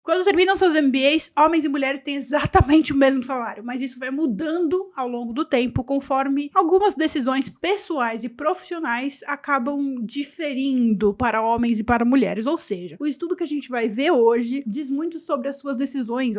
Quando terminam seus MBAs, homens e mulheres têm exatamente o mesmo salário, mas isso vai mudando ao longo do tempo, conforme algumas decisões pessoais e profissionais acabam diferindo para homens e para mulheres. Ou seja, o estudo que a gente vai ver hoje diz muito sobre as suas decisões,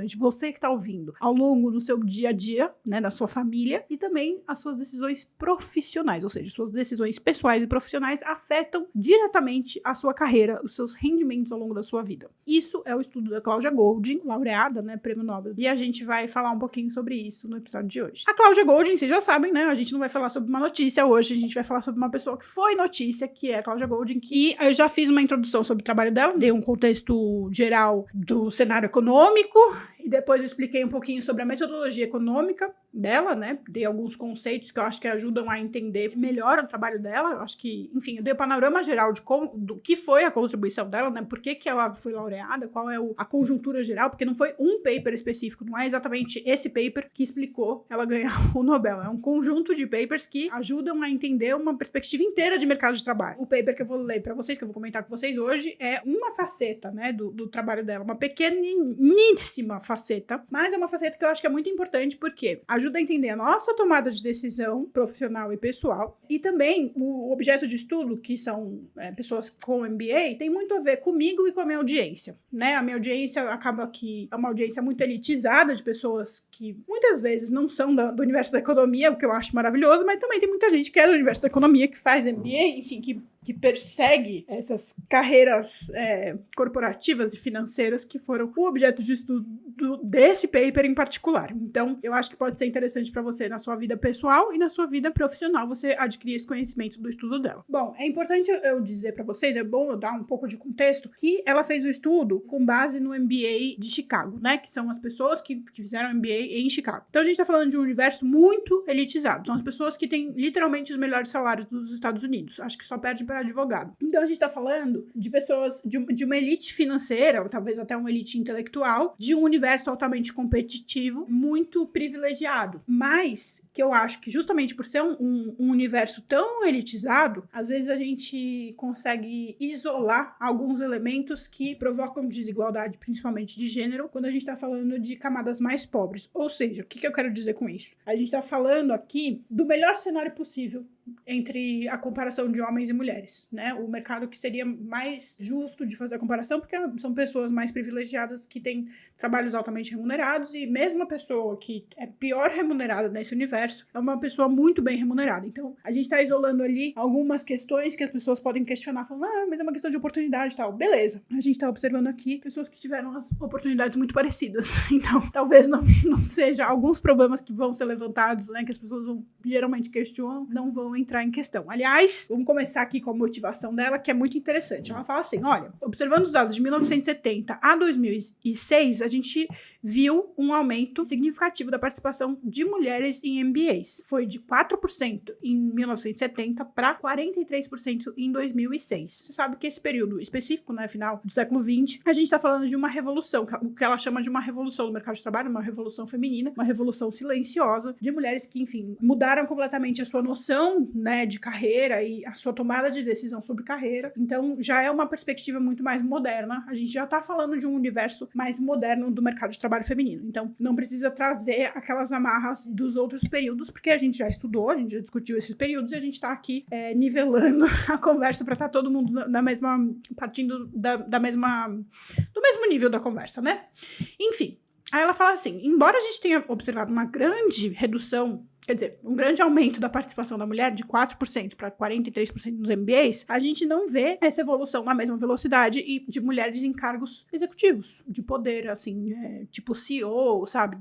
de você que está ouvindo, ao longo do seu dia a dia, né, da sua família, e também as suas decisões profissionais, ou seja, suas decisões pessoais e profissionais afetam diretamente a sua carreira, os seus rendimentos ao longo da sua vida. Isso é o estudo da Claudia Goldin, laureada, né, prêmio Nobel. E a gente vai falar um pouquinho sobre isso no episódio de hoje. A Claudia Goldin, vocês já sabem, né, a gente não vai falar sobre uma notícia hoje, a gente vai falar sobre uma pessoa que foi notícia, que é a Claudia Goldin, que eu já fiz uma introdução sobre o trabalho dela, dei um contexto geral do cenário econômico, e depois eu expliquei um pouquinho sobre a metodologia econômica dela, né, dei alguns conceitos que eu acho que ajudam a entender melhor o trabalho dela, eu acho que, enfim, eu dei o panorama geral do que foi a contribuição dela, né, por que ela foi laureada, qual é a conjuntura geral, porque não foi um paper específico, não é exatamente esse paper que explicou ela ganhar o Nobel, é um conjunto de papers que ajudam a entender uma perspectiva inteira de mercado de trabalho. O paper que eu vou ler para vocês, que eu vou comentar com vocês hoje, é uma faceta, né, do trabalho dela, uma pequeníssima faceta, mas é uma faceta que eu acho que é muito importante, porque ajuda a entender a nossa tomada de decisão profissional e pessoal, e também o objeto de estudo, que são pessoas com MBA, tem muito a ver comigo e com a minha audiência, né? A minha audiência acaba que é uma audiência muito elitizada, de pessoas que muitas vezes não são do universo da economia, o que eu acho maravilhoso, mas também tem muita gente que é do universo da economia, que faz MBA, enfim, que persegue essas carreiras corporativas e financeiras que foram o objeto de estudo desse paper em particular. Então, eu acho que pode ser interessante para você na sua vida pessoal e na sua vida profissional você adquirir esse conhecimento do estudo dela. Bom, é importante eu dizer para vocês, é bom eu dar um pouco de contexto, que ela fez o estudo com base no MBA de Chicago, né? Que são as pessoas que fizeram MBA em Chicago. Então, a gente tá falando de um universo muito elitizado. São as pessoas que têm literalmente os melhores salários dos Estados Unidos. Acho que só perde para advogado. Então, a gente tá falando de pessoas de uma elite financeira, ou talvez até uma elite intelectual, de um universo altamente competitivo, muito privilegiado. Mas que eu acho que justamente por ser um universo tão elitizado, às vezes a gente consegue isolar alguns elementos que provocam desigualdade, principalmente de gênero, quando a gente está falando de camadas mais pobres. Ou seja, o que eu quero dizer com isso? A gente está falando aqui do melhor cenário possível entre a comparação de homens e mulheres, né? O mercado que seria mais justo de fazer a comparação, porque são pessoas mais privilegiadas que têm trabalhos altamente remunerados, e mesmo a pessoa que é pior remunerada nesse universo é uma pessoa muito bem remunerada. Então, a gente está isolando ali algumas questões que as pessoas podem questionar, falando, mas é uma questão de oportunidade e tal. Beleza. A gente está observando aqui pessoas que tiveram as oportunidades muito parecidas. Então, talvez não seja alguns problemas que vão ser levantados, né, que as pessoas geralmente questionam, não vão entrar em questão. Aliás, vamos começar aqui com a motivação dela, que é muito interessante. Ela fala assim, olha, observando os dados de 1970 a 2006, a gente viu um aumento significativo da participação de mulheres em MBAs. Foi de 4% em 1970 para 43% em 2006. Você sabe que esse período específico, né, final do século XX, a gente está falando de uma revolução, o que ela chama de uma revolução no mercado de trabalho, uma revolução feminina, uma revolução silenciosa, de mulheres que, enfim, mudaram completamente a sua noção, né, de carreira e a sua tomada de decisão sobre carreira. Então, já é uma perspectiva muito mais moderna. A gente já está falando de um universo mais moderno do mercado de trabalho feminino. Então, não precisa trazer aquelas amarras dos outros períodos, porque a gente já estudou, a gente já discutiu esses períodos, e a gente está aqui nivelando a conversa para estar todo mundo na mesma, partindo do mesmo nível da conversa, né? Enfim, aí ela fala assim, embora a gente tenha observado uma grande redução, quer dizer, um grande aumento da participação da mulher, de 4% para 43% nos MBAs, a gente não vê essa evolução na mesma velocidade e de mulheres em cargos executivos, de poder, assim, tipo CEO, sabe,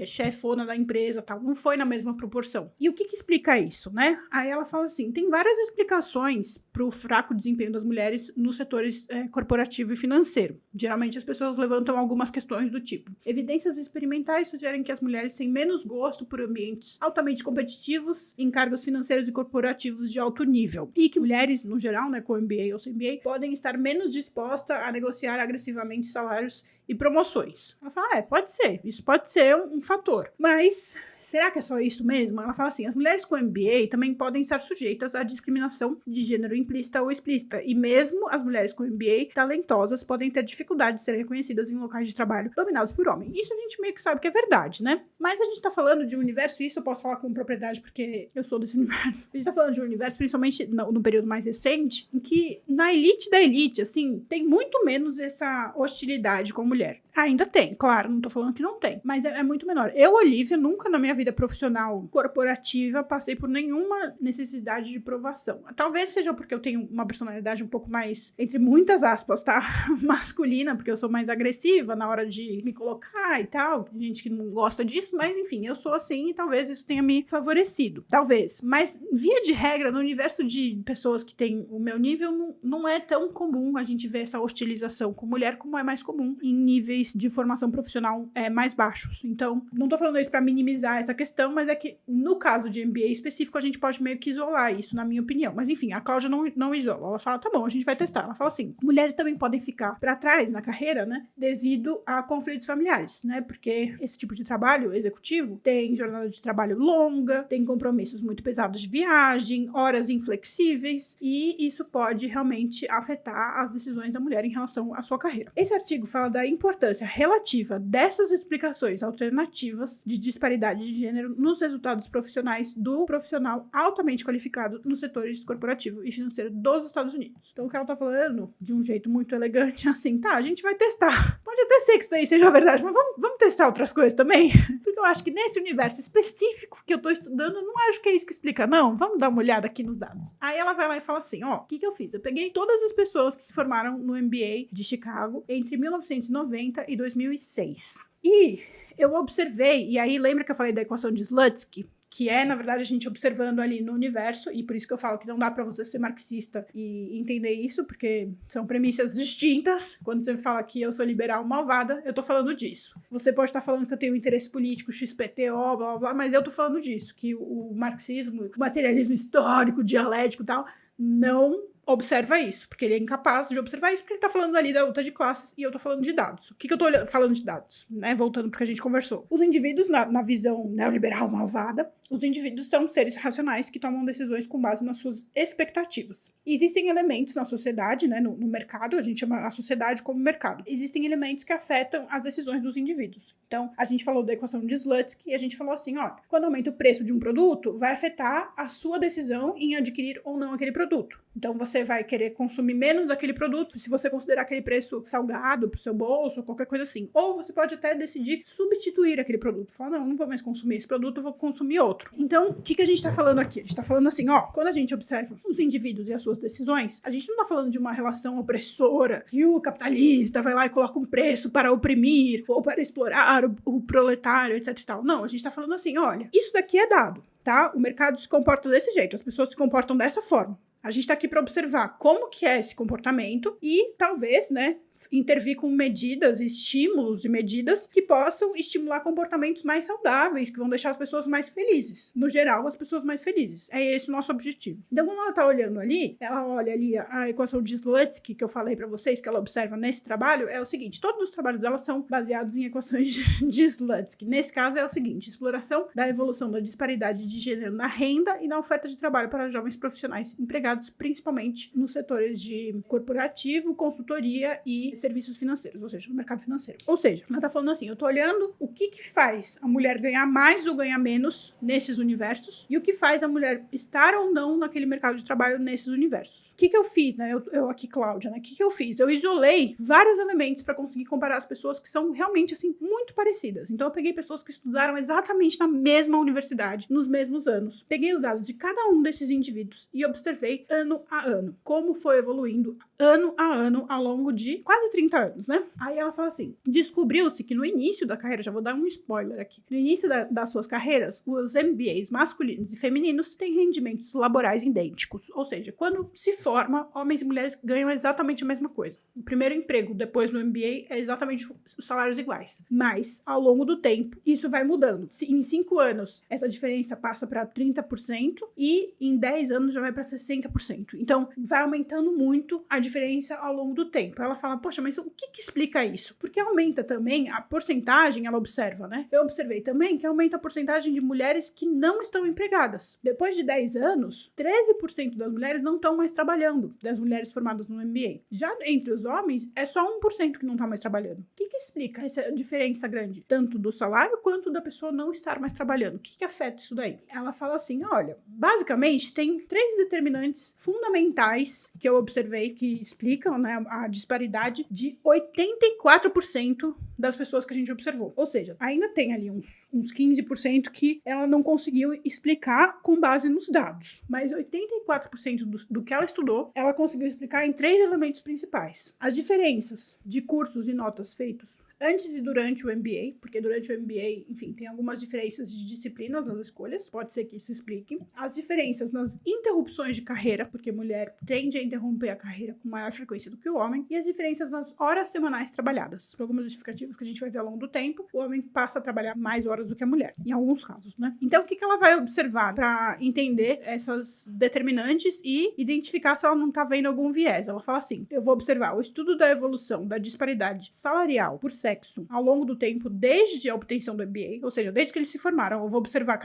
chefona da empresa, tal, não foi na mesma proporção. E o que explica isso, né? Aí ela fala assim, tem várias explicações para o fraco desempenho das mulheres nos setores corporativo e financeiro. Geralmente as pessoas levantam algumas questões do tipo, evidências experimentais sugerem que as mulheres têm menos gosto por ambientes altamente competitivos em cargos financeiros e corporativos de alto nível. E que mulheres, no geral, né, com MBA ou sem MBA, podem estar menos dispostas a negociar agressivamente salários e promoções. Ela fala, pode ser, isso pode ser um fator. Mas será que é só isso mesmo? Ela fala assim, as mulheres com MBA também podem estar sujeitas à discriminação de gênero implícita ou explícita, e mesmo as mulheres com MBA talentosas podem ter dificuldade de serem reconhecidas em locais de trabalho dominados por homens. Isso a gente meio que sabe que é verdade, né? Mas a gente tá falando de um universo, e isso eu posso falar com propriedade porque eu sou desse universo. A gente tá falando de um universo, principalmente no período mais recente, em que na elite da elite, assim, tem muito menos essa hostilidade com a mulher. Ainda tem, claro, não tô falando que não tem, mas é muito menor. Eu, Olivia, nunca na minha vida profissional corporativa passei por nenhuma necessidade de provação. Talvez seja porque eu tenho uma personalidade um pouco mais, entre muitas aspas, tá? Masculina, porque eu sou mais agressiva na hora de me colocar e tal. Tem gente que não gosta disso, mas enfim, eu sou assim e talvez isso tenha me favorecido. Talvez. Mas, via de regra, no universo de pessoas que têm o meu nível, não é tão comum a gente ver essa hostilização com mulher como é mais comum em níveis de formação profissional mais baixos. Então, não tô falando isso pra minimizar essa questão, mas é que no caso de MBA específico, a gente pode meio que isolar isso, na minha opinião. Mas enfim, a Cláudia não isola. Ela fala, tá bom, a gente vai testar. Ela fala assim, mulheres também podem ficar pra trás na carreira, né, devido a conflitos familiares, né, porque esse tipo de trabalho executivo tem jornada de trabalho longa, tem compromissos muito pesados de viagem, horas inflexíveis, e isso pode realmente afetar as decisões da mulher em relação à sua carreira. Esse artigo fala da importância relativa dessas explicações alternativas de disparidade de gênero nos resultados profissionais do profissional altamente qualificado nos setores corporativo e financeiro dos Estados Unidos. Então, o que ela tá falando, de um jeito muito elegante, assim, tá, a gente vai testar. Pode até ser que isso daí seja verdade, mas vamos testar outras coisas também? Porque eu acho que nesse universo específico que eu tô estudando, eu não acho que é isso que explica, não. Vamos dar uma olhada aqui nos dados. Aí ela vai lá e fala assim, ó, o que eu fiz? Eu peguei todas as pessoas que se formaram no MBA de Chicago entre 1990 e 2006. E eu observei, e aí lembra que eu falei da equação de Slutsky? Que é, na verdade, a gente observando ali no universo, e por isso que eu falo que não dá pra você ser marxista e entender isso, porque são premissas distintas. Quando você fala que eu sou liberal malvada, eu tô falando disso. Você pode estar falando que eu tenho interesse político, XPTO, blá, blá, blá, mas eu tô falando disso, que o marxismo, o materialismo histórico, dialético e tal, não observa isso, porque ele é incapaz de observar isso, porque ele tá falando ali da luta de classes e eu tô falando de dados. O que eu tô falando de dados, né? Voltando pro que a gente conversou. Os indivíduos, na visão neoliberal malvada, os indivíduos são seres racionais que tomam decisões com base nas suas expectativas. E existem elementos na sociedade, né, no mercado, a gente chama a sociedade como mercado. Existem elementos que afetam as decisões dos indivíduos. Então, a gente falou da equação de Slutsky e a gente falou assim, ó, quando aumenta o preço de um produto, vai afetar a sua decisão em adquirir ou não aquele produto. Então, você vai querer consumir menos daquele produto se você considerar aquele preço salgado pro seu bolso ou qualquer coisa assim. Ou você pode até decidir substituir aquele produto. Falar, não vou mais consumir esse produto, eu vou consumir outro. Então, o que a gente tá falando aqui? A gente tá falando assim, ó, quando a gente observa os indivíduos e as suas decisões, a gente não tá falando de uma relação opressora, que o capitalista vai lá e coloca um preço para oprimir ou para explorar o proletário, etc e tal. Não, a gente tá falando assim, olha, isso daqui é dado, tá? O mercado se comporta desse jeito, as pessoas se comportam dessa forma. A gente tá aqui para observar como que é esse comportamento e talvez, né, intervir com medidas, estímulos e medidas que possam estimular comportamentos mais saudáveis, que vão deixar as pessoas mais felizes. No geral, as pessoas mais felizes. É esse o nosso objetivo. Então, quando ela tá olhando ali, ela olha ali a equação de Slutsky, que eu falei pra vocês, que ela observa nesse trabalho, é o seguinte, todos os trabalhos dela são baseados em equações de Slutsky. Nesse caso, é o seguinte, exploração da evolução da disparidade de gênero na renda e na oferta de trabalho para jovens profissionais empregados, principalmente nos setores de corporativo, consultoria e serviços financeiros, ou seja, no mercado financeiro. Ou seja, ela tá falando assim, eu tô olhando o que faz a mulher ganhar mais ou ganhar menos nesses universos e o que faz a mulher estar ou não naquele mercado de trabalho nesses universos. O que eu fiz, né? Eu aqui, Cláudia, né? O que eu fiz? Eu isolei vários elementos para conseguir comparar as pessoas que são realmente, assim, muito parecidas. Então, eu peguei pessoas que estudaram exatamente na mesma universidade, nos mesmos anos. Peguei os dados de cada um desses indivíduos e observei ano a ano como foi evoluindo ano a ano ao longo de quase 30 anos, né? Aí ela fala assim, descobriu-se que no início da carreira, já vou dar um spoiler aqui, no início das suas carreiras, os MBAs masculinos e femininos têm rendimentos laborais idênticos, ou seja, quando se forma, homens e mulheres ganham exatamente a mesma coisa. O primeiro emprego depois do MBA é exatamente os salários iguais, mas ao longo do tempo, isso vai mudando. Em 5 anos, essa diferença passa para 30% e em 10 anos já vai para 60%. Então, vai aumentando muito a diferença ao longo do tempo. Ela fala, poxa, mas o que explica isso? Porque aumenta também a porcentagem, ela observa, né? Eu observei também que aumenta a porcentagem de mulheres que não estão empregadas. Depois de 10 anos, 13% das mulheres não estão mais trabalhando, das mulheres formadas no MBA. Já entre os homens, é só 1% que não está mais trabalhando. O que explica essa diferença grande? Tanto do salário quanto da pessoa não estar mais trabalhando. O que afeta isso daí? Ela fala assim, olha, basicamente tem 3 determinantes fundamentais que eu observei que explicam, né, a disparidade de 84% das pessoas que a gente observou. Ou seja, ainda tem ali uns 15% que ela não conseguiu explicar com base nos dados. Mas 84% do que ela estudou, ela conseguiu explicar em 3 elementos principais. As diferenças de cursos e notas feitos antes e durante o MBA, porque durante o MBA, enfim, tem algumas diferenças de disciplinas nas escolhas, pode ser que isso explique. As diferenças nas interrupções de carreira, porque mulher tende a interromper a carreira com maior frequência do que o homem, e as diferenças nas horas semanais trabalhadas. Por algumas justificativas que a gente vai ver ao longo do tempo, o homem passa a trabalhar mais horas do que a mulher, em alguns casos, né? Então, o que ela vai observar para entender essas determinantes e identificar se ela não tá vendo algum viés? Ela fala assim, eu vou observar o estudo da evolução da disparidade salarial por sexo ao longo do tempo, desde a obtenção do MBA, ou seja, desde que eles se formaram, eu vou observar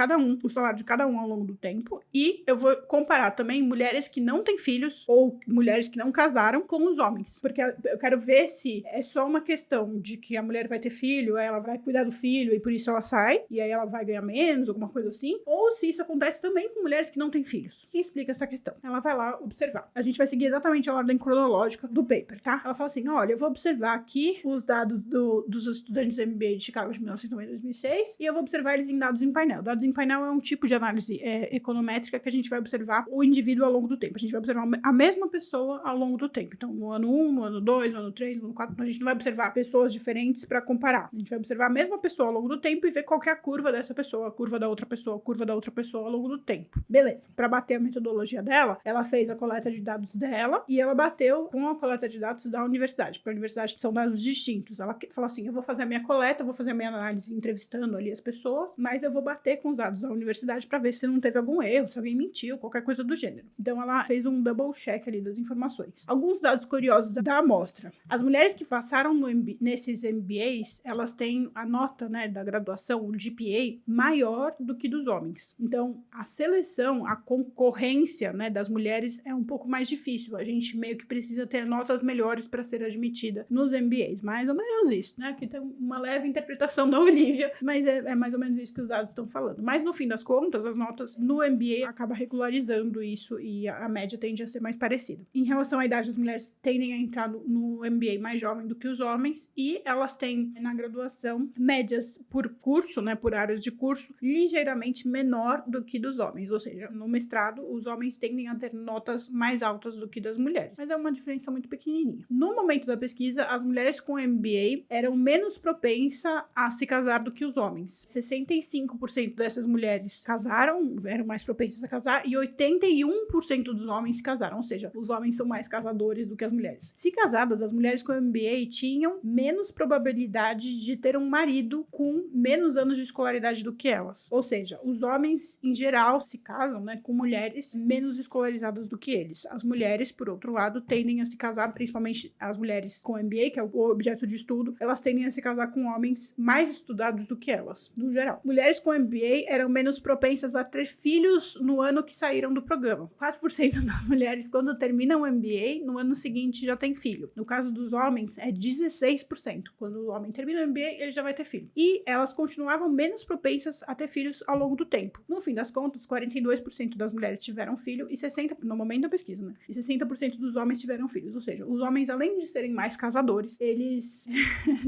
o salário de cada um ao longo do tempo, e eu vou comparar também mulheres que não têm filhos ou mulheres que não casaram com os homens, porque eu quero ver se é só uma questão de que a mulher vai ter filho, aí ela vai cuidar do filho e por isso ela sai, e aí ela vai ganhar menos, alguma coisa assim, ou se isso acontece também com mulheres que não têm filhos. Quem explica essa questão? Ela vai lá observar. A gente vai seguir exatamente a ordem cronológica do paper, tá? Ela fala assim, olha, eu vou observar aqui os dados dos estudantes do MBA de Chicago de 1990 e 2006, e eu vou observar eles em dados em painel. Dados em painel é um tipo de análise econométrica que a gente vai observar o indivíduo ao longo do tempo. A gente vai observar a mesma pessoa ao longo do tempo. Então, no ano 1, no ano 2, no ano 3, no ano 4, a gente não vai observar pessoas diferentes para comparar. A gente vai observar a mesma pessoa ao longo do tempo e ver qual que é a curva dessa pessoa, a curva da outra pessoa, a curva da outra pessoa ao longo do tempo. Beleza. Para bater a metodologia dela, ela fez a coleta de dados dela e ela bateu com a coleta de dados da universidade, porque a universidade são dados distintos. Ela falou assim, eu vou fazer a minha coleta, eu vou fazer a minha análise entrevistando ali as pessoas, mas eu vou bater com os dados da universidade para ver se não teve algum erro, se alguém mentiu, qualquer coisa do gênero. Então ela fez um double check ali das informações. Alguns dados curiosos da amostra. As mulheres que passaram nesses MBAs, elas têm a nota, né, da graduação, o GPA, maior do que dos homens. Então a seleção, a concorrência, né, das mulheres é um pouco mais difícil. A gente meio que precisa ter notas melhores para ser admitida nos MBAs. Mais ou menos isso, né? Que tem uma leve interpretação da Olivia, mas é mais ou menos isso que os dados estão falando. Mas no fim das contas, as notas no MBA acabam regularizando isso e a média tende a ser mais parecida. Em relação à idade, as mulheres tendem a entrar no MBA mais jovem do que os homens e elas têm na graduação médias por curso, né, por áreas de curso, ligeiramente menor do que dos homens, ou seja, no mestrado os homens tendem a ter notas mais altas do que das mulheres, mas é uma diferença muito pequenininha. No momento da pesquisa, as mulheres com MBA eram menos propensas a se casar do que os homens. 65% dessas mulheres casaram, eram mais propensas a casar, e 81% dos homens se casaram, ou seja, os homens são mais casadores do que as mulheres. Se casadas, as mulheres com MBA tinham menos probabilidade de ter um marido com menos anos de escolaridade do que elas. Ou seja, os homens, em geral, se casam, né, com mulheres menos escolarizadas do que eles. As mulheres, por outro lado, tendem a se casar, principalmente as mulheres com MBA, que é o objeto de estudo, elas tendem a se casar com homens mais estudados do que elas, no geral. Mulheres com MBA eram menos propensas a ter filhos no ano que saíram do programa. 4% das mulheres, quando terminam o MBA, no ano seguinte já tem filho. No caso dos homens, é 16%. Quando o homem termina o MBA, ele já vai ter filho. E elas continuavam menos propensas a ter filhos ao longo do tempo. No fim das contas, 42% das mulheres tiveram filho e 60%, no momento da pesquisa, né? E 60% dos homens tiveram filhos. Ou seja, os homens, além de serem mais casadores, eles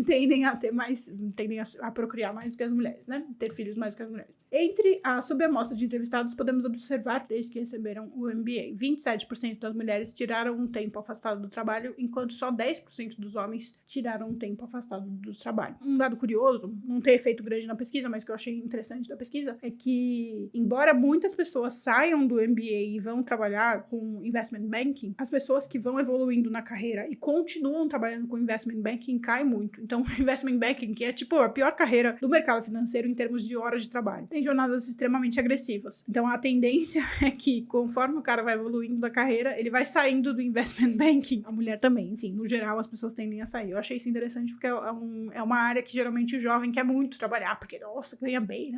tendem a procriar mais do que as mulheres, né? Ter filhos mais do que as mulheres. Sob a amostra de entrevistados, podemos observar, desde que receberam o MBA, 27% das mulheres tiraram um tempo afastado do trabalho, enquanto só 10% dos homens tiraram um tempo afastado do trabalho. Um dado curioso, não tem efeito grande na pesquisa, mas que eu achei interessante da pesquisa, é que, embora muitas pessoas saiam do MBA e vão trabalhar com investment banking, as pessoas que vão evoluindo na carreira e continuam trabalhando com investment banking caem muito. Então, investment banking, que é tipo a pior carreira do mercado financeiro em termos de horas de trabalho, tem jornadas extremamente agressivas. Então, a tendência é que, conforme o cara vai evoluindo na carreira, ele vai saindo do investment banking, a mulher também, enfim, no geral, as pessoas tendem a sair. Eu achei isso interessante porque é uma área que geralmente o jovem quer muito trabalhar, porque, nossa, ganha bem,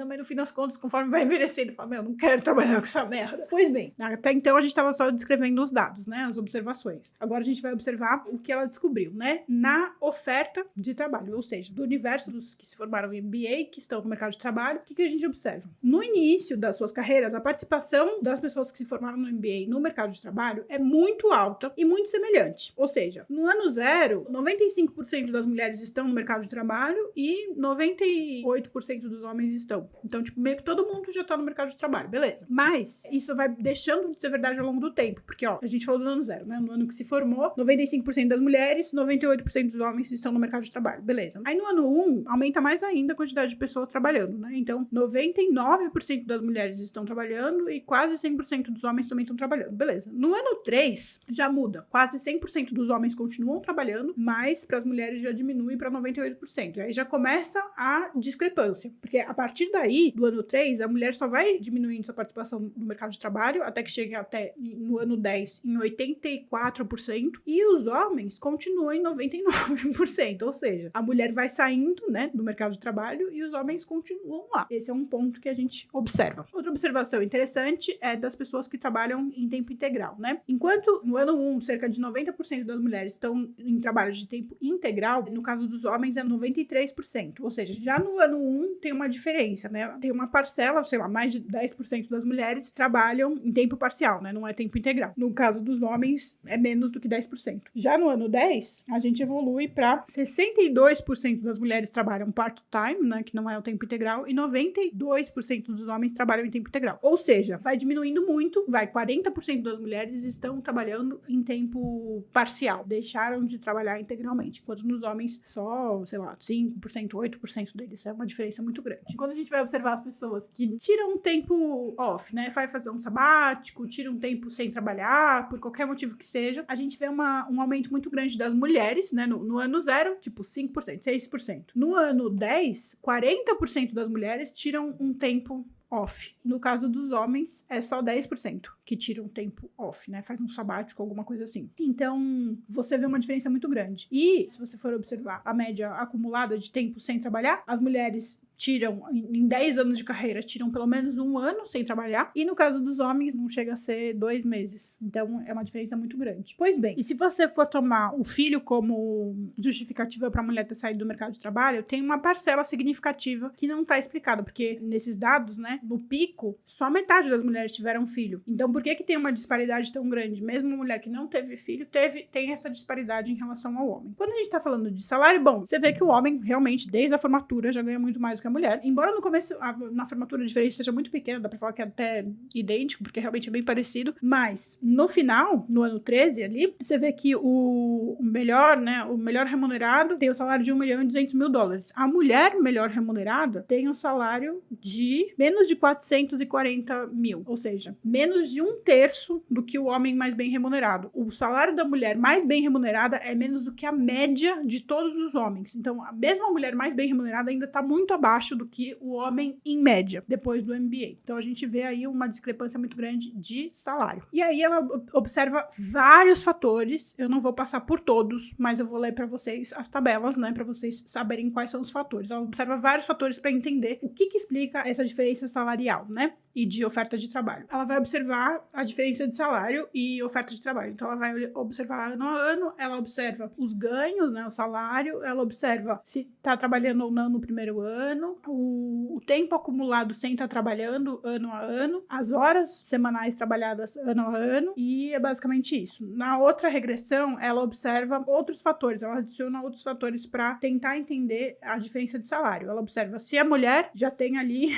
mas no fim das contas, conforme vai envelhecendo, fala, eu não quero trabalhar com essa merda. Pois bem, até então a gente estava só descrevendo os dados, né, as observações. Agora a gente vai observar o que ela descobriu, né, na oferta de trabalho, ou seja, do universo dos que se formaram em MBA, que estão no mercado de trabalho, o que a gente observa? No início das suas carreiras, a participação das pessoas que se formaram no MBA no mercado de trabalho é muito alta e muito semelhante. Ou seja, no ano zero, 95% das mulheres estão no mercado de trabalho e 98% dos homens estão. Então, tipo, meio que todo mundo já tá no mercado de trabalho, beleza. Mas isso vai deixando de ser verdade ao longo do tempo, porque, ó, a gente falou do ano zero, né? No ano que se formou, 95% das mulheres, 98% dos homens estão no mercado de trabalho, beleza. Aí no ano 1, aumenta mais ainda a quantidade de pessoas trabalhando, né? Então, 99% das mulheres estão trabalhando e quase 100% dos homens também estão trabalhando, beleza. No ano 3, já muda. Quase 100% dos homens continuam trabalhando, mas para as mulheres já diminui para 98%. Aí já começa a discrepância, porque a partir daí, do ano 3, a mulher só vai diminuindo sua participação no mercado de trabalho, até que chegue até no ano 10 em 84%, e os homens continuam em 99%, ou seja, a mulher vai saindo, né, do mercado de trabalho e os homens continuam lá. Esse é um ponto que a gente observa. Outra observação interessante é das pessoas que trabalham em tempo integral, né? Enquanto no ano 1, cerca de 90% das mulheres estão em trabalhos de tempo integral, no caso dos homens é 93%, ou seja, já no ano 1 tem uma diferença, né? Tem uma parcela, sei lá, mais de 10% das mulheres trabalham em tempo parcial, né? Não é tempo integral. No caso dos homens, é menos do que 10%. Já no ano 10, a gente evolui para 62% das mulheres trabalham part-time, né? Que não é o tempo integral, e 92% dos homens trabalham em tempo integral. Ou seja, vai diminuindo muito, 40% das mulheres estão trabalhando em tempo parcial, deixaram de trabalhar integralmente, enquanto nos homens só, sei lá, 5%, 8% deles, é uma diferença muito grande. Quando a gente vai observar as pessoas que tiram um tempo off, né, vai fazer um sabático, tira um tempo sem trabalhar, por qualquer motivo que seja, a gente vê um aumento muito grande das mulheres, né, no ano 0, tipo 5%, 6%. No ano 10, 40% das mulheres tiram um tempo off. No caso dos homens, é só 10% que tiram tempo off, né? Faz um sabático, alguma coisa assim. Então, você vê uma diferença muito grande. E, se você for observar a média acumulada de tempo sem trabalhar, as mulheres tiram, em 10 anos de carreira, tiram pelo menos 1 ano sem trabalhar, e no caso dos homens, não chega a ser 2 meses. Então, é uma diferença muito grande. Pois bem, e se você for tomar o filho como justificativa para a mulher ter saído do mercado de trabalho, tem uma parcela significativa que não está explicada, porque nesses dados, né, no pico, só metade das mulheres tiveram filho. Então, por que tem uma disparidade tão grande? Mesmo uma mulher que não teve filho, tem essa disparidade em relação ao homem. Quando a gente tá falando de salário, bom, você vê que o homem, realmente, desde a formatura, já ganha muito mais do que a mulher. Embora no começo, na formatura, a diferença seja muito pequena, dá pra falar que é até idêntico, porque realmente é bem parecido. Mas, no final, no ano 13 ali, você vê que o melhor, né, o melhor remunerado tem o salário de $1.200.000. A mulher melhor remunerada tem um salário de menos de 440 mil. Ou seja, menos de 1/3 do que o homem mais bem remunerado. O salário da mulher mais bem remunerada é menos do que a média de todos os homens. Então, a mesma mulher mais bem remunerada ainda está muito abaixo do que o homem em média, depois do MBA. Então, a gente vê aí uma discrepância muito grande de salário. E aí, ela observa vários fatores. Eu não vou passar por todos, mas eu vou ler para vocês as tabelas, né, para vocês saberem quais são os fatores. Ela observa vários fatores para entender o que explica essa diferença salarial, né, e de oferta de trabalho. Ela vai observar a diferença de salário e oferta de trabalho. Então, ela vai observar ano a ano, ela observa os ganhos, né, o salário, ela observa se está trabalhando ou não no primeiro ano, o tempo acumulado sem estar trabalhando ano a ano, as horas semanais trabalhadas ano a ano, e é basicamente isso. Na outra regressão, ela observa outros fatores, ela adiciona outros fatores para tentar entender a diferença de salário. Ela observa se a mulher já tem ali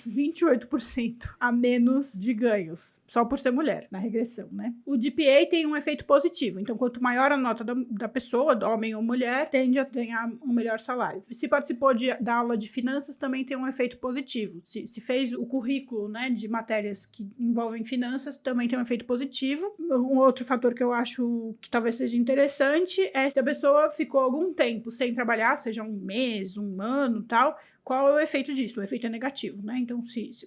28% a menos de ganhos, só por ser mulher, na regressão, né? O GPA tem um efeito positivo, então quanto maior a nota da pessoa, homem ou mulher, tende a ganhar um melhor salário. Se participou da aula de finanças, também tem um efeito positivo. Se fez o currículo, né, de matérias que envolvem finanças, também tem um efeito positivo. Um outro fator que eu acho que talvez seja interessante é se a pessoa ficou algum tempo sem trabalhar, seja um mês, um ano, tal, qual é o efeito disso? O efeito é negativo, né? Então,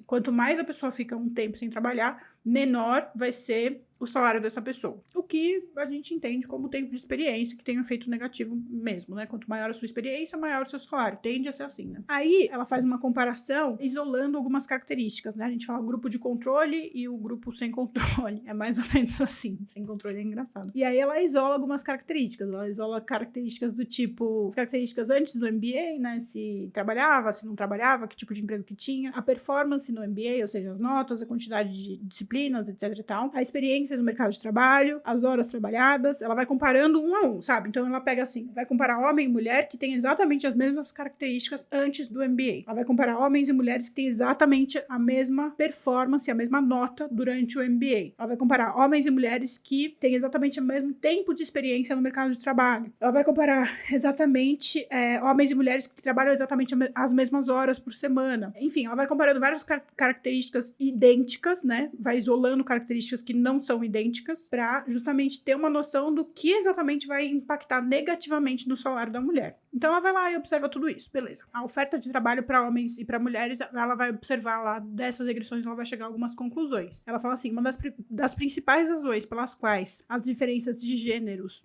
quanto mais a pessoa fica um tempo sem trabalhar, menor vai ser o salário dessa pessoa. O que a gente entende como tempo de experiência, que tem um efeito negativo mesmo, né? Quanto maior a sua experiência, maior o seu salário. Tende a ser assim, né? Aí, ela faz uma comparação isolando algumas características, né? A gente fala o grupo de controle e o grupo sem controle. É mais ou menos assim. Sem controle é engraçado. E aí, ela isola algumas características. Ela isola características do tipo... Características antes do MBA, né? Se trabalhava, se não trabalhava, que tipo de emprego que tinha. A performance no MBA, ou seja, as notas, a quantidade de disciplinas, etc e tal. A experiência no mercado de trabalho, as horas trabalhadas, ela vai comparando um a um, sabe? Então ela pega assim, vai comparar homem e mulher que tem exatamente as mesmas características antes do MBA. Ela vai comparar homens e mulheres que têm exatamente a mesma performance, a mesma nota durante o MBA. Ela vai comparar homens e mulheres que têm exatamente o mesmo tempo de experiência no mercado de trabalho. Ela vai comparar exatamente homens e mulheres que trabalham exatamente as mesmas horas por semana. Enfim, ela vai comparando várias características idênticas, né? Vai isolando características que não são idênticas para justamente ter uma noção do que exatamente vai impactar negativamente no salário da mulher. Então ela vai lá e observa tudo isso, beleza. A oferta de trabalho para homens e para mulheres, ela vai observar lá dessas regressões, ela vai chegar a algumas conclusões. Ela fala assim, uma das principais razões pelas quais as diferenças de gêneros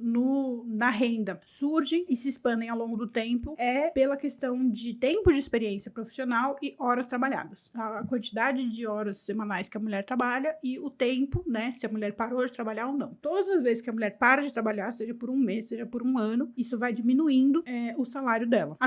na renda surgem e se expandem ao longo do tempo é pela questão de tempo de experiência profissional e horas trabalhadas. A quantidade de horas semanais que a mulher trabalha e o tempo, né, se a mulher parou de trabalhar ou não. Todas as vezes que a mulher para de trabalhar, seja por um mês, seja por um ano, isso vai diminuindo o salário dela.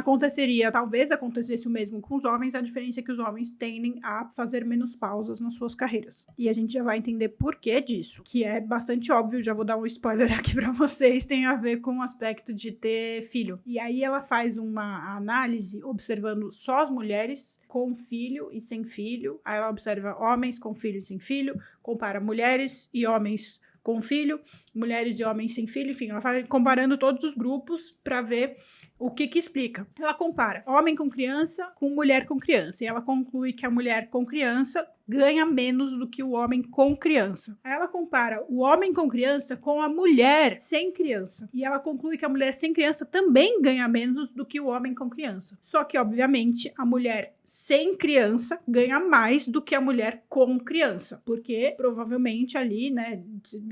Talvez acontecesse o mesmo com os homens, a diferença é que os homens tendem a fazer menos pausas nas suas carreiras. E a gente já vai entender por que disso, que é bastante óbvio, já vou dar um spoiler aqui pra vocês, tem a ver com o aspecto de ter filho. E aí ela faz uma análise observando só as mulheres com filho e sem filho, aí ela observa homens com filho e sem filho, compara mulheres e homens com filho, mulheres e homens sem filho, enfim, ela vai comparando todos os grupos para ver o que explica. Ela compara homem com criança com mulher com criança, e ela conclui que a mulher com criança ganha menos do que o homem com criança. Aí ela compara o homem com criança com a mulher sem criança. E ela conclui que a mulher sem criança também ganha menos do que o homem com criança. Só que, obviamente, a mulher sem criança ganha mais do que a mulher com criança. Porque, provavelmente, ali, né,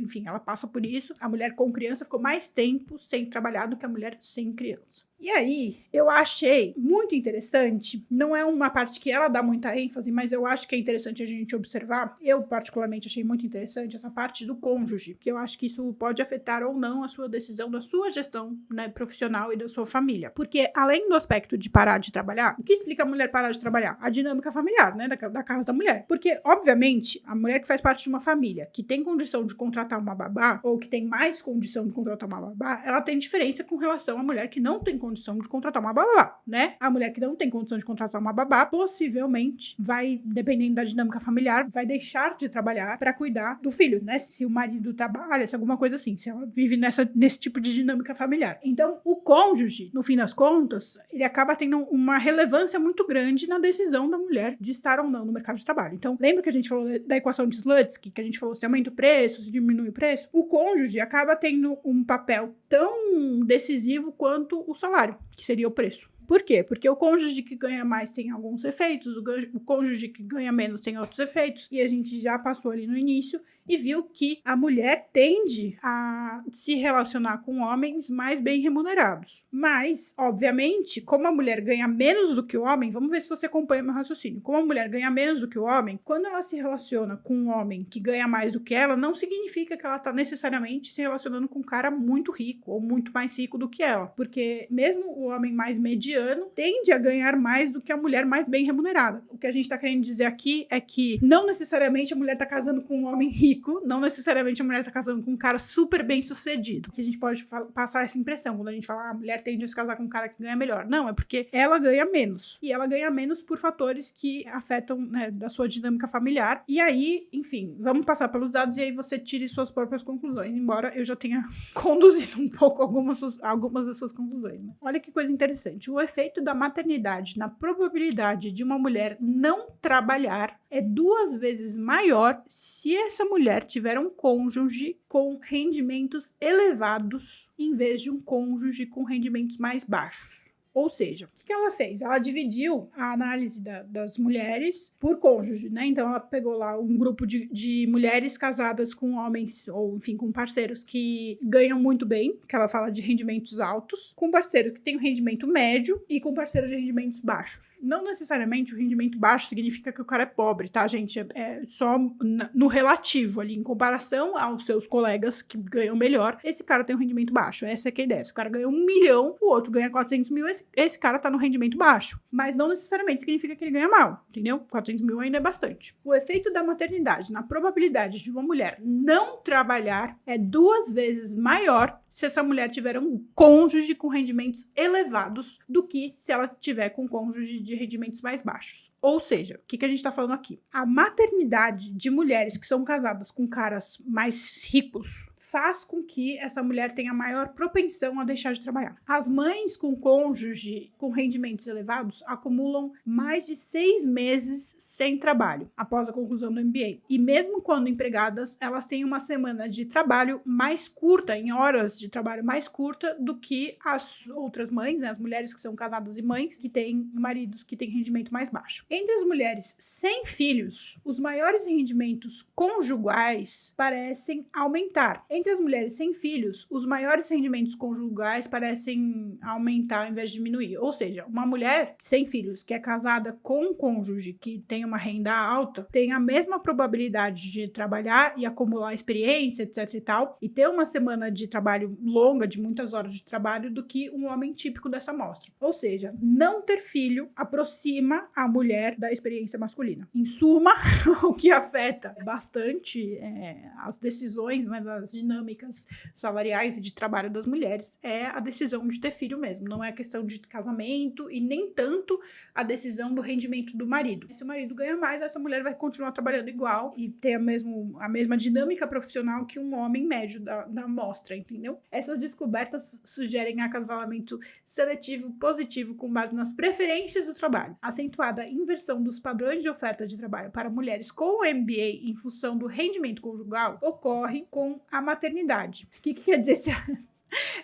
enfim, ela passa por isso. A mulher com criança ficou mais tempo sem trabalhar do que a mulher sem criança. E aí, eu achei muito interessante, não é uma parte que ela dá muita ênfase, mas eu acho que é interessante a gente observar, eu particularmente achei muito interessante essa parte do cônjuge, que eu acho que isso pode afetar ou não a sua decisão da sua gestão, né, profissional e da sua família. Porque além do aspecto de parar de trabalhar, o que explica a mulher parar de trabalhar? A dinâmica familiar, né, da casa da mulher. Porque, obviamente, a mulher que faz parte de uma família, que tem condição de contratar uma babá, ou que tem mais condição de contratar uma babá, ela tem diferença com relação à mulher que não tem condição de contratar uma babá, né? A mulher que não tem condição de contratar uma babá, possivelmente vai, dependendo da dinâmica familiar, vai deixar de trabalhar para cuidar do filho, né? Se o marido trabalha, se alguma coisa assim, se ela vive nesse tipo de dinâmica familiar. Então, o cônjuge, no fim das contas, ele acaba tendo uma relevância muito grande na decisão da mulher de estar ou não no mercado de trabalho. Então, lembra que a gente falou da equação de Slutsky, que a gente falou se aumenta o preço, se diminui o preço? O cônjuge acaba tendo um papel tão decisivo quanto o salário, que seria o preço. Por quê? Porque o cônjuge que ganha mais tem alguns efeitos, o cônjuge que ganha menos tem outros efeitos, e a gente já passou ali no início e viu que a mulher tende a se relacionar com homens mais bem remunerados. Mas, obviamente, como a mulher ganha menos do que o homem, vamos ver se você acompanha meu raciocínio. Como a mulher ganha menos do que o homem, quando ela se relaciona com um homem que ganha mais do que ela, não significa que ela está necessariamente se relacionando com um cara muito rico ou muito mais rico do que ela. Porque mesmo o homem mais mediano tende a ganhar mais do que a mulher mais bem remunerada. O que a gente está querendo dizer aqui é que não necessariamente a mulher está casando com um homem rico, não necessariamente a mulher tá casando com um cara super bem sucedido, que a gente pode passar essa impressão quando a gente fala a mulher tende a se casar com um cara que ganha melhor. Não, é porque ela ganha menos, e ela ganha menos por fatores que afetam, né, da sua dinâmica familiar. E aí, enfim, vamos passar pelos dados e aí você tire suas próprias conclusões, embora eu já tenha conduzido um pouco algumas das suas conclusões, né? Olha que coisa interessante, o efeito da maternidade na probabilidade de uma mulher não trabalhar é 2 vezes maior se essa mulher tiver um cônjuge com rendimentos elevados em vez de um cônjuge com rendimentos mais baixos. Ou seja, o que ela fez? Ela dividiu a análise das mulheres por cônjuge, né? Então ela pegou lá um grupo de mulheres casadas com homens, ou enfim, com parceiros que ganham muito bem, que ela fala de rendimentos altos, com parceiros que têm um rendimento médio e com parceiros de rendimentos baixos. Não necessariamente o rendimento baixo significa que o cara é pobre, tá, gente? É só no relativo ali, em comparação aos seus colegas que ganham melhor, esse cara tem um rendimento baixo. Essa é que é a ideia. Se o cara ganha 1 milhão, o outro ganha 400 mil, esse cara tá no rendimento baixo. Mas não necessariamente significa que ele ganha mal, entendeu? 400 mil ainda é bastante. O efeito da maternidade na probabilidade de uma mulher não trabalhar é 2 vezes maior se essa mulher tiver um cônjuge com rendimentos elevados do que se ela tiver com um cônjuge de rendimentos mais baixos. Ou seja, o que a gente está falando aqui? A maternidade de mulheres que são casadas com caras mais ricos faz com que essa mulher tenha maior propensão a deixar de trabalhar. As mães com cônjuge com rendimentos elevados acumulam mais de 6 meses sem trabalho após a conclusão do MBA. E mesmo quando empregadas, elas têm uma semana de trabalho mais curta, em horas de trabalho mais curta do que as outras mães, né, as mulheres que são casadas e mães, que têm maridos que têm rendimento mais baixo. Entre as mulheres sem filhos, os maiores rendimentos conjugais parecem aumentar. Entre as mulheres sem filhos, os maiores rendimentos conjugais parecem aumentar ao invés de diminuir. Ou seja, uma mulher sem filhos que é casada com um cônjuge que tem uma renda alta, tem a mesma probabilidade de trabalhar e acumular experiência, etc e tal, e ter uma semana de trabalho longa, de muitas horas de trabalho, do que um homem típico dessa amostra. Ou seja, não ter filho aproxima a mulher da experiência masculina. Em suma, o que afeta bastante as decisões, né, das dinâmicas salariais e de trabalho das mulheres é a decisão de ter filho mesmo, não é questão de casamento e nem tanto a decisão do rendimento do marido. Se o marido ganha mais, essa mulher vai continuar trabalhando igual e ter a mesma dinâmica profissional que um homem médio da amostra, entendeu? Essas descobertas sugerem acasalamento seletivo positivo com base nas preferências do trabalho, acentuada a inversão dos padrões de oferta de trabalho para mulheres com MBA em função do rendimento conjugal ocorre com a maternidade. O que quer dizer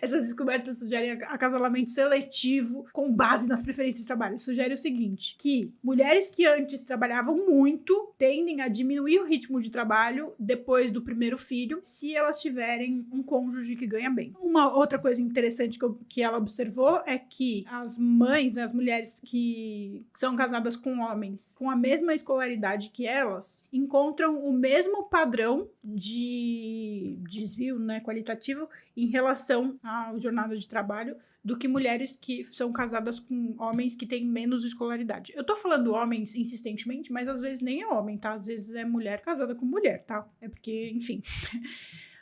essas descobertas sugerem acasalamento seletivo com base nas preferências de trabalho? Sugere o seguinte, que mulheres que antes trabalhavam muito tendem a diminuir o ritmo de trabalho depois do primeiro filho, se elas tiverem um cônjuge que ganha bem. Uma outra coisa interessante que ela observou é que as mães, né, as mulheres que são casadas com homens com a mesma escolaridade que elas, encontram o mesmo padrão de desvio, né, qualitativo em relação à jornada de trabalho do que mulheres que são casadas com homens que têm menos escolaridade. Eu tô falando homens insistentemente, mas às vezes nem é homem, tá? Às vezes é mulher casada com mulher, tá? É porque, enfim...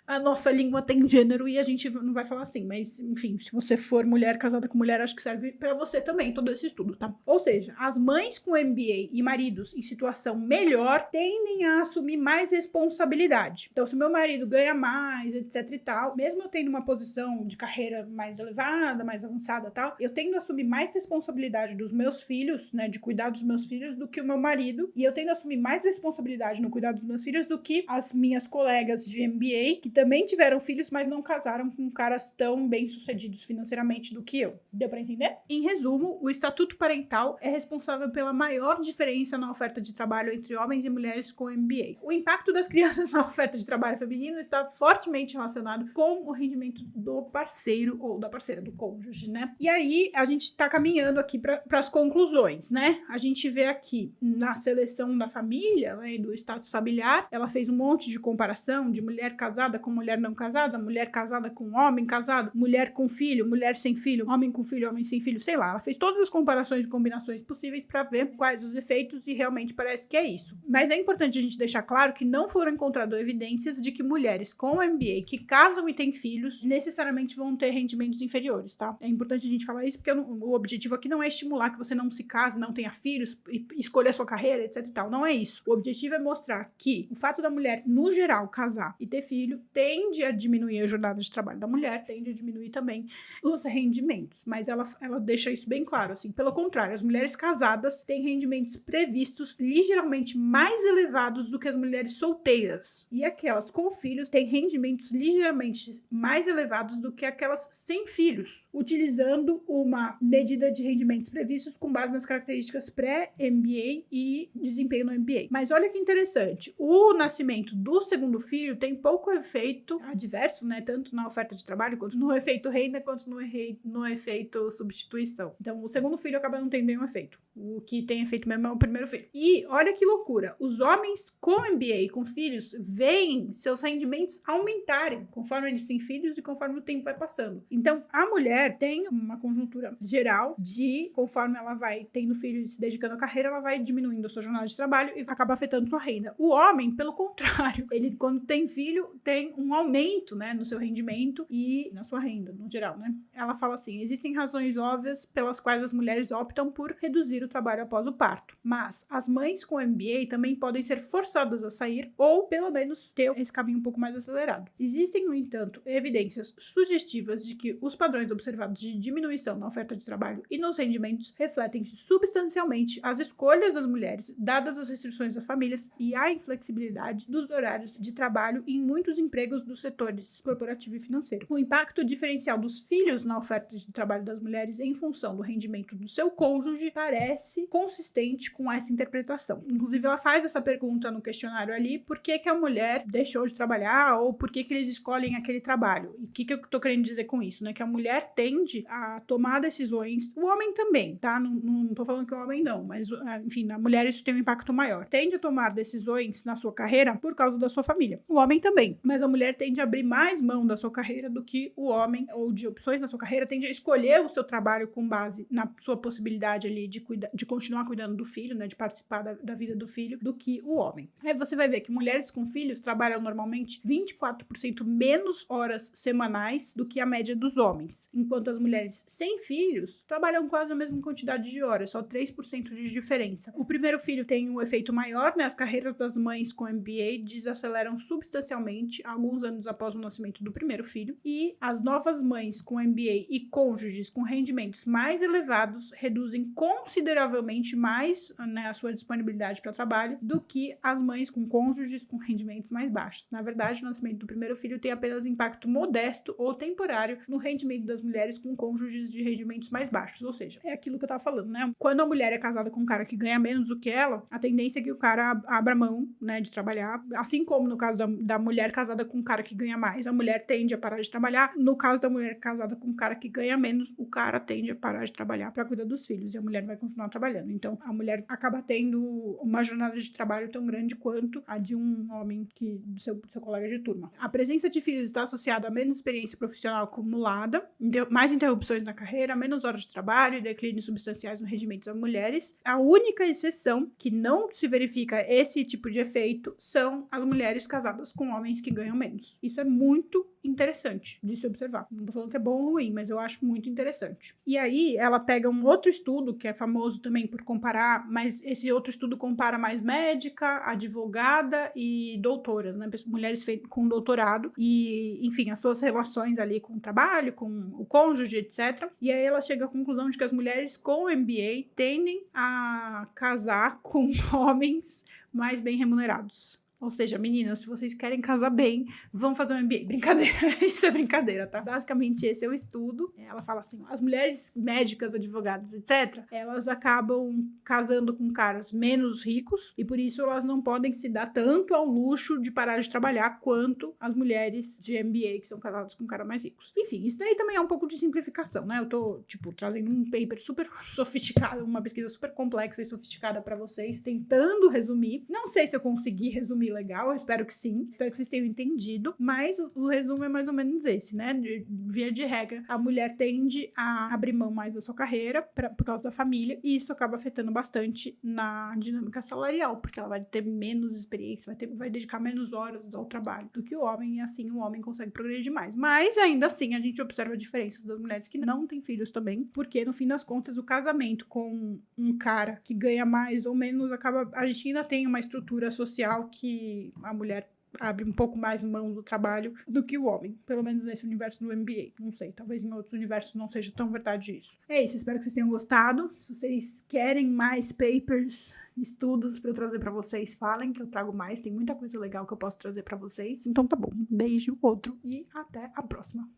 A nossa língua tem gênero e a gente não vai falar assim, mas, enfim, se você for mulher casada com mulher, acho que serve pra você também, todo esse estudo, tá? Ou seja, as mães com MBA e maridos em situação melhor tendem a assumir mais responsabilidade. Então, se meu marido ganha mais, etc e tal, mesmo eu tendo uma posição de carreira mais elevada, mais avançada e tal, eu tendo a assumir mais responsabilidade dos meus filhos, né, de cuidar dos meus filhos, do que o meu marido, e eu tendo a assumir mais responsabilidade no cuidado dos meus filhos do que as minhas colegas de MBA, que também tiveram filhos, mas não casaram com caras tão bem-sucedidos financeiramente do que eu. Deu pra entender? Em resumo, o estatuto parental é responsável pela maior diferença na oferta de trabalho entre homens e mulheres com MBA. O impacto das crianças na oferta de trabalho feminino está fortemente relacionado com o rendimento do parceiro ou da parceira, do cônjuge, né? E aí, a gente tá caminhando aqui para as conclusões, né? A gente vê aqui na seleção da família, né, do status familiar, ela fez um monte de comparação de mulher casada com mulher não casada, mulher casada com homem casado, mulher com filho, mulher sem filho, homem com filho, homem sem filho, sei lá. Ela fez todas as comparações e combinações possíveis para ver quais os efeitos e realmente parece que é isso. Mas é importante a gente deixar claro que não foram encontradas evidências de que mulheres com MBA que casam e têm filhos necessariamente vão ter rendimentos inferiores, tá? É importante a gente falar isso porque o objetivo aqui não é estimular que você não se case, não tenha filhos, escolha a sua carreira, etc e tal. Não é isso. O objetivo é mostrar que o fato da mulher, no geral, casar e ter filho tende a diminuir a jornada de trabalho da mulher, tende a diminuir também os rendimentos. Mas ela deixa isso bem claro, assim. Pelo contrário, as mulheres casadas têm rendimentos previstos ligeiramente mais elevados do que as mulheres solteiras. E aquelas com filhos têm rendimentos ligeiramente mais elevados do que aquelas sem filhos, utilizando uma medida de rendimentos previstos com base nas características pré-MBA e desempenho no MBA. Mas olha que interessante, o nascimento do segundo filho tem pouco efeito adverso, né, tanto na oferta de trabalho, quanto no efeito renda, quanto no efeito substituição. Então, o segundo filho acaba não tendo nenhum efeito. O que tem efeito mesmo é o primeiro filho. E olha que loucura, os homens com MBA e com filhos veem seus rendimentos aumentarem conforme eles têm filhos e conforme o tempo vai passando. Então, a mulher tem uma conjuntura geral de, conforme ela vai tendo filho e se dedicando à carreira, ela vai diminuindo a sua jornada de trabalho e acaba afetando sua renda. O homem, pelo contrário, ele quando tem filho, tem um aumento, né, no seu rendimento e na sua renda, no geral, né? Ela fala assim, existem razões óbvias pelas quais as mulheres optam por reduzir o trabalho após o parto, mas as mães com MBA também podem ser forçadas a sair ou, pelo menos, ter esse caminho um pouco mais acelerado. Existem, no entanto, evidências sugestivas de que os padrões observados de diminuição na oferta de trabalho e nos rendimentos refletem substancialmente as escolhas das mulheres, dadas as restrições das famílias e a inflexibilidade dos horários de trabalho em muitos empregos dos setores corporativo e financeiro. O impacto diferencial dos filhos na oferta de trabalho das mulheres em função do rendimento do seu cônjuge parece consistente com essa interpretação. Inclusive, ela faz essa pergunta no questionário ali, por que a mulher deixou de trabalhar ou por que eles escolhem aquele trabalho? E o que eu tô querendo dizer com isso, né? Que a mulher tende a tomar decisões, o homem também, tá? Não tô falando que o homem não, mas, enfim, na mulher isso tem um impacto maior. Tende a tomar decisões na sua carreira por causa da sua família. O homem também, mas a mulher tende a abrir mais mão da sua carreira do que o homem, ou de opções na sua carreira, tende a escolher o seu trabalho com base na sua possibilidade ali de continuar cuidando do filho, né, de participar da vida do filho, do que o homem. Aí você vai ver que mulheres com filhos trabalham normalmente 24% menos horas semanais do que a média dos homens, enquanto as mulheres sem filhos trabalham quase a mesma quantidade de horas, só 3% de diferença. O primeiro filho tem um efeito maior, né, as carreiras das mães com MBA desaceleram substancialmente alguns anos após o nascimento do primeiro filho, e as novas mães com MBA e cônjuges com rendimentos mais elevados reduzem consideravelmente mais, né, a sua disponibilidade para trabalho do que as mães com cônjuges com rendimentos mais baixos. Na verdade, o nascimento do primeiro filho tem apenas impacto modesto ou temporário no rendimento das mulheres com cônjuges de rendimentos mais baixos, ou seja, é aquilo que eu tava falando, né? Quando a mulher é casada com um cara que ganha menos do que ela, a tendência é que o cara abra mão, né, de trabalhar, assim como no caso da mulher casada com um cara que ganha mais, a mulher tende a parar de trabalhar. No caso da mulher casada com um cara que ganha menos, o cara tende a parar de trabalhar para cuidar dos filhos e a mulher vai continuar trabalhando. Então, a mulher acaba tendo uma jornada de trabalho tão grande quanto a de um homem do seu colega de turma. A presença de filhos está associada a menos experiência profissional acumulada, mais interrupções na carreira, menos horas de trabalho e declínios substanciais no rendimento das mulheres. A única exceção que não se verifica esse tipo de efeito são as mulheres casadas com homens que ganham menos. Isso é muito interessante de se observar. Não tô falando que é bom ou ruim, mas eu acho muito interessante. E aí, ela pega um outro estudo, que é famoso também por comparar, mas esse outro estudo compara mais médica, advogada e doutoras, né? Mulheres com doutorado e, enfim, as suas relações ali com o trabalho, com o cônjuge, etc. E aí ela chega à conclusão de que as mulheres com MBA tendem a casar com homens mais bem remunerados. Ou seja, meninas, se vocês querem casar bem, vão fazer um MBA. Brincadeira, isso é brincadeira, tá? Basicamente, esse é o estudo. Ela fala assim, as mulheres médicas, advogadas, etc., elas acabam casando com caras menos ricos e por isso elas não podem se dar tanto ao luxo de parar de trabalhar quanto as mulheres de MBA que são casadas com caras mais ricos. Enfim, isso daí também é um pouco de simplificação, né? Eu tô, trazendo um paper super sofisticado, uma pesquisa super complexa e sofisticada pra vocês, tentando resumir. Não sei se eu consegui resumir legal, eu espero que sim, espero que vocês tenham entendido, mas o resumo é mais ou menos esse, né? Via de regra, a mulher tende a abrir mão mais da sua carreira por causa da família, e isso acaba afetando bastante na dinâmica salarial, porque ela vai ter menos experiência, vai dedicar menos horas ao trabalho do que o homem, e assim o homem consegue progredir mais. Mas ainda assim, a gente observa diferenças das mulheres que não têm filhos também, porque no fim das contas, o casamento com um cara que ganha mais ou menos, a gente ainda tem uma estrutura social que a mulher abre um pouco mais mão do trabalho do que o homem, pelo menos nesse universo do MBA. Não sei, talvez em outros universos não seja tão verdade isso. É isso, espero que vocês tenham gostado. Se vocês querem mais papers, estudos para eu trazer para vocês, falem que eu trago mais. Tem muita coisa legal que eu posso trazer para vocês. Então tá bom, um beijo, outro e até a próxima.